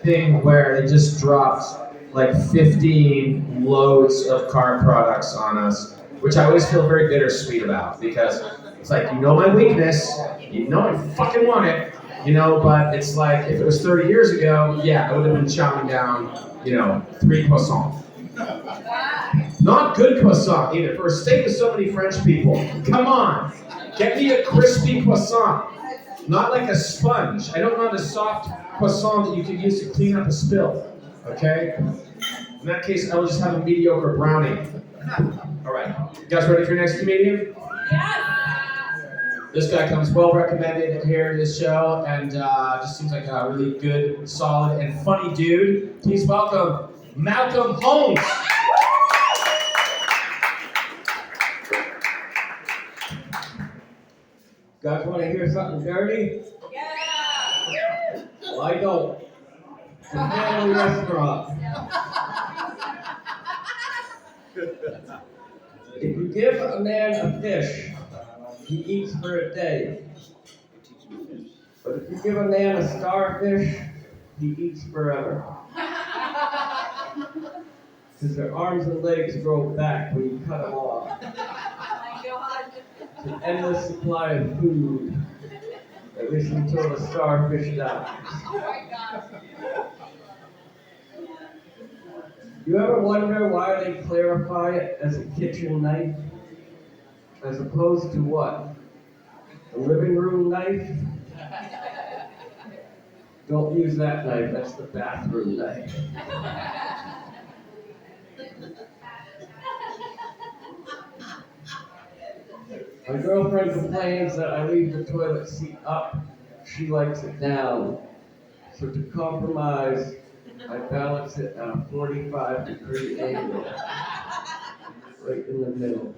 thing where they just dropped like 15 loads of car products on us, which I always feel very bittersweet about because it's like, you know my weakness, you know I fucking want it, but it's like if it was 30 years ago, yeah, I would have been chowing down, 3 croissants. Not good croissant either. For a state with so many French people, come on, get me a crispy croissant. Not like a sponge. I don't want a soft croissant that you can use to clean up a spill. Okay? In that case, I will just have a mediocre brownie. All right. You guys ready for your next comedian? This guy comes well recommended here to this show and just seems like a really good, solid, and funny dude. Please welcome Malcolm Holmes. You guys want to hear something dirty? Yeah! Well, I don't. It's a family restaurant. If you give a man a fish, he eats for a day. But if you give a man a starfish, he eats forever. Because their arms and legs grow back when you cut them off. It's an endless supply of food, at least until the starfish dies. Oh my gosh. You ever wonder why they clarify it as a kitchen knife, as opposed to what? A living room knife? Don't use that knife, that's the bathroom knife. My girlfriend complains that I leave the toilet seat up. She likes it down. So to compromise, I balance it at a 45-degree angle, right in the middle.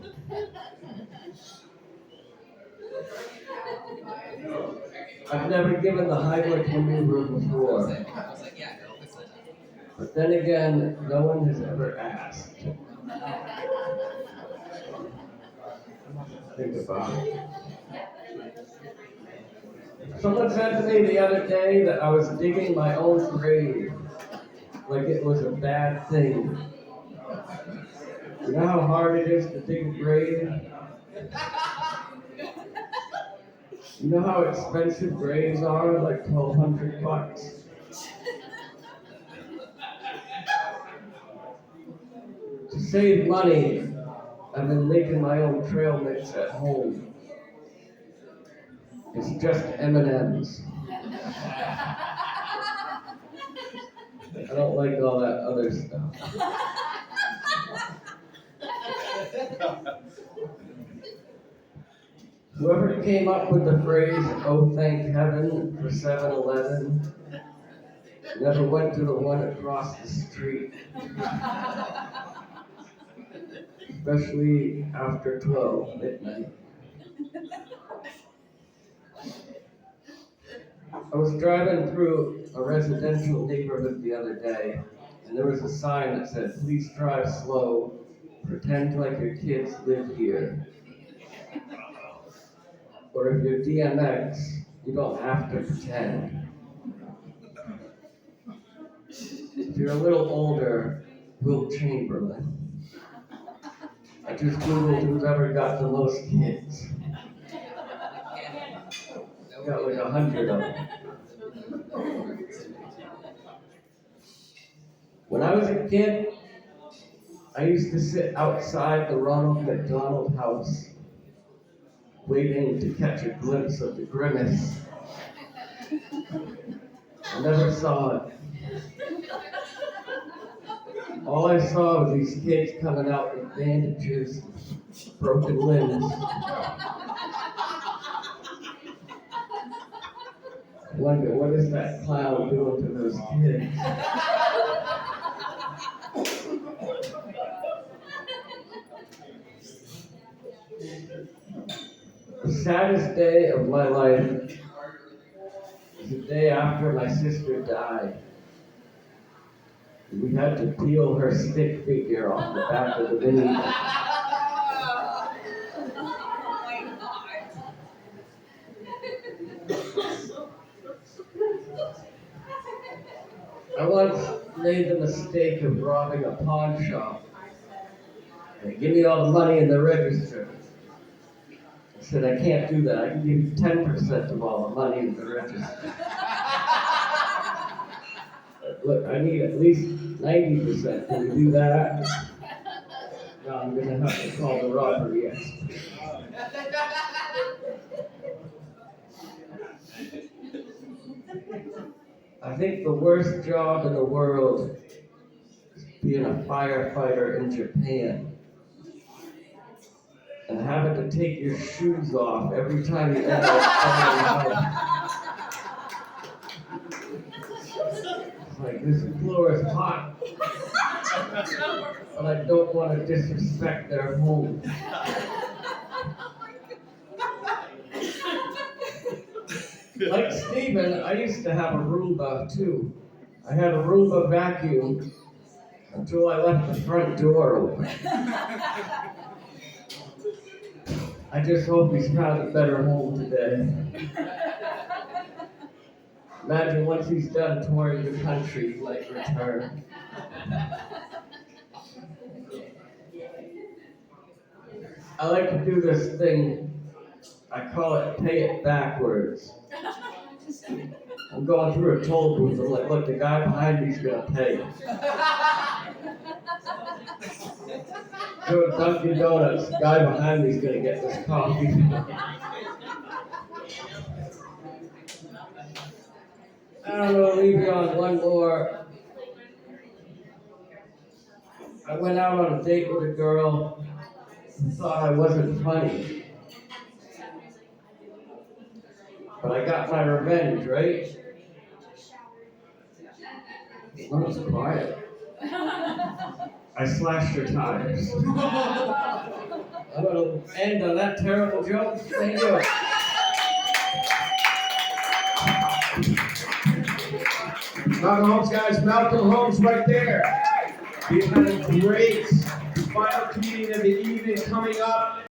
I've never given the Heimlich maneuver before. But then again, no one has ever asked. Think about it. Someone said to me the other day that I was digging my own grave, like it was a bad thing. You know how hard it is to dig a grave? You know how expensive graves are, like $1,200? To save money, I've been making my own trail mix at home. It's just M&Ms. I don't like all that other stuff. Whoever came up with the phrase, "Oh, thank heaven for 7-Eleven," never went to the one across the street. Especially after 12 midnight. I was driving through a residential neighborhood the other day, and there was a sign that said, "Please drive slow, pretend like your kids live here." Or if you're DMX, you don't have to pretend. If you're a little older, Will Chamberlain. I just Googled who's ever got the most kids. Got like 100 of them. When I was a kid, I used to sit outside the Ronald McDonald house, waiting to catch a glimpse of the grimace. I never saw it. All I saw was these kids coming out with bandages, broken limbs. I wonder, what is that clown doing to those kids? The saddest day of my life was the day after my sister died. We had to peel her stick figure off the back of the minivan. I once made the mistake of robbing a pawn shop. They give me all the money in the register. I said, I can't do that. I can give you 10% of all the money in the register. Look, I need at least 90%. Can you do that? No, I'm going to have to call the robbery expert. I think the worst job in the world is being a firefighter in Japan and having to take your shoes off every time you enter a house. It's like, this floor is hot, but I don't want to disrespect their home. Like Steven, I used to have a Roomba too. I had a Roomba vacuum until I left the front door open. I just hope he's found a better home today. Imagine once he's done touring the country, he might return. I like to do this thing, I call it pay it backwards. I'm going through a toll booth, I'm like, look, the guy behind me's gonna pay. Go to Dunkin' Donuts, the guy behind me's gonna get this coffee. I'm gonna leave you on one more. I went out on a date with a girl who thought I wasn't funny. But I got my revenge, right? I was quiet. I slashed her tires. I'm gonna end on that terrible joke. Thank you. Malcolm Holmes, guys. Malcolm Holmes right there. We've had a great final comedian of the evening coming up.